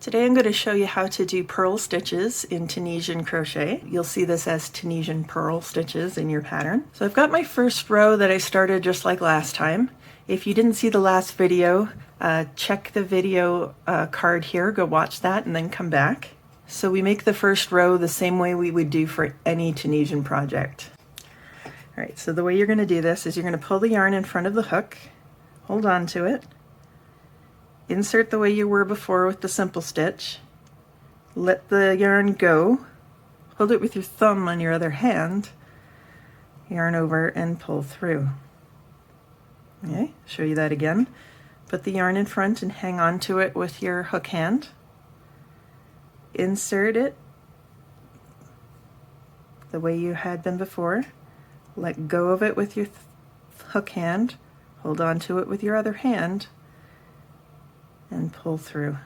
Today I'm going to show you how to do purl stitches in Tunisian crochet. You'll see this as Tunisian purl stitches in your pattern. So I've got my first row that I started just like last time. If you didn't see the last video, check the video card here, go watch that and then come back. So we make the first row the same way we would do for any Tunisian project. All right, so the way you're going to do this is you're going to pull the yarn in front of the hook, hold on to it, insert the way you were before with the simple stitch, let the yarn go, hold it with your thumb on your other hand, yarn over and pull through. Okay, show you that again. Put the yarn in front and hang on to it with your hook hand. Insert it the way you had been before. Let go of it with your hook hand, hold on to it with your other hand, and pull through.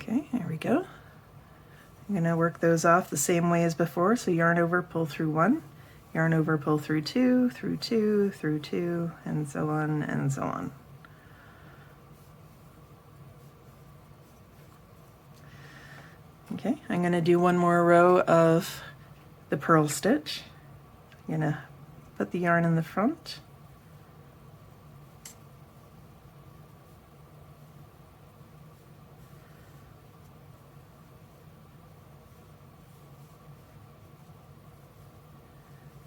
Okay, there we go. I'm going to work those off the same way as before. So yarn over, pull through one, yarn over, pull through two, through two, through two, and so on and so on. Okay, I'm going to do one more row of the purl stitch. I'm going to put the yarn in the front.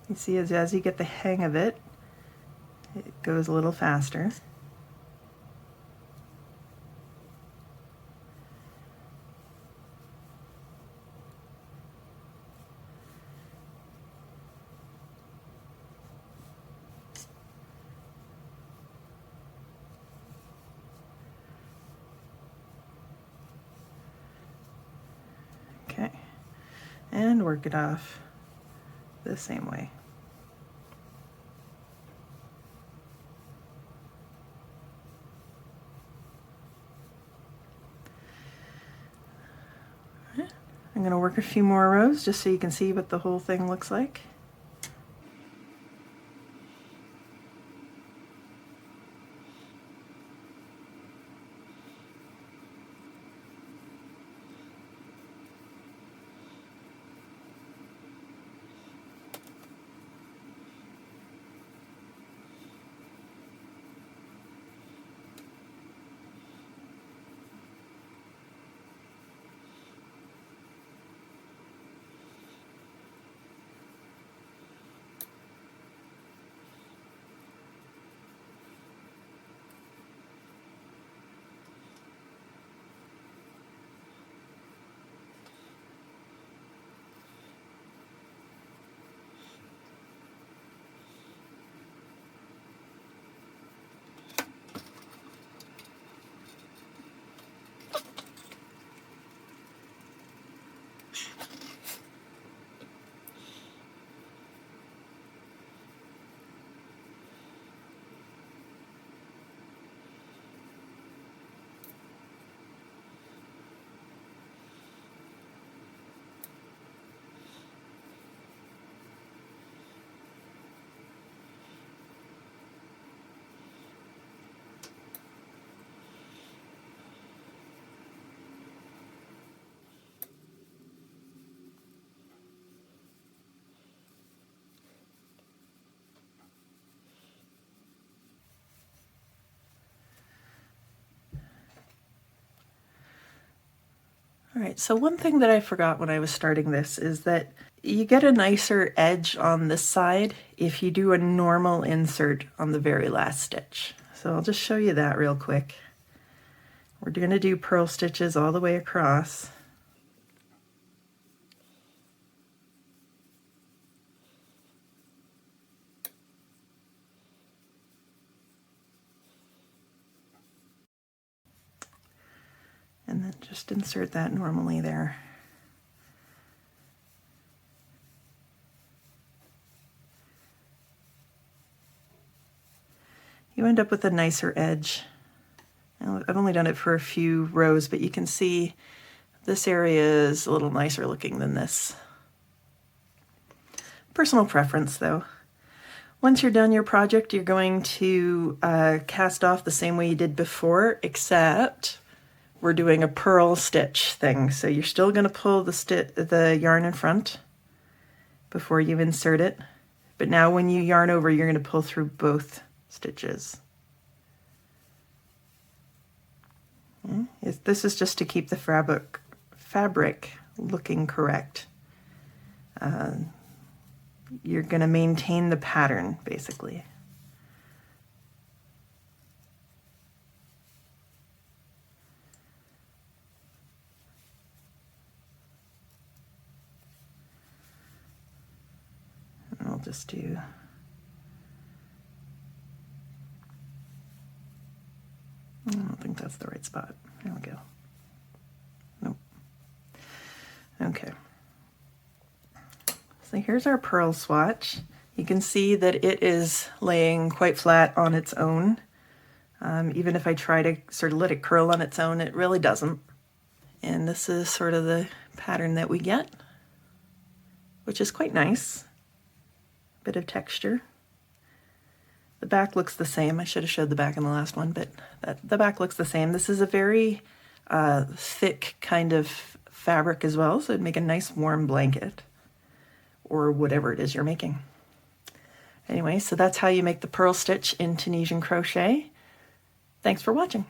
You see, as you get the hang of it, it goes a little faster. Okay, and work it off the same way. I'm going to work a few more rows just so you can see what the whole thing looks like. All right, so one thing that I forgot when I was starting this is that you get a nicer edge on this side if you do a normal insert on the very last stitch. So I'll just show you that real quick. We're going to do purl stitches all the way across. And then just insert that normally there. You end up with a nicer edge. I've only done it for a few rows, but you can see this area is a little nicer looking than this. Personal preference though. Once you're done your project, you're going to cast off the same way you did before, except we're doing a purl stitch thing. So you're still going to pull the yarn in front before you insert it. But now when you yarn over, you're going to pull through both stitches. This is just to keep the fabric looking correct. You're going to maintain the pattern, basically. And I'll just do... I don't think that's the right spot. There we go. Nope. Okay. So here's our purl swatch. You can see that it is laying quite flat on its own. Even if I try to sort of let it curl on its own, it really doesn't. And this is sort of the pattern that we get, which is quite nice. Bit of texture. The back looks the same. I should have showed the back in the last one, but the back looks the same. This is a very thick kind of fabric as well, so it'd make a nice warm blanket or whatever it is you're making. Anyway, so that's how you make the purl stitch in Tunisian crochet. Thanks for watching.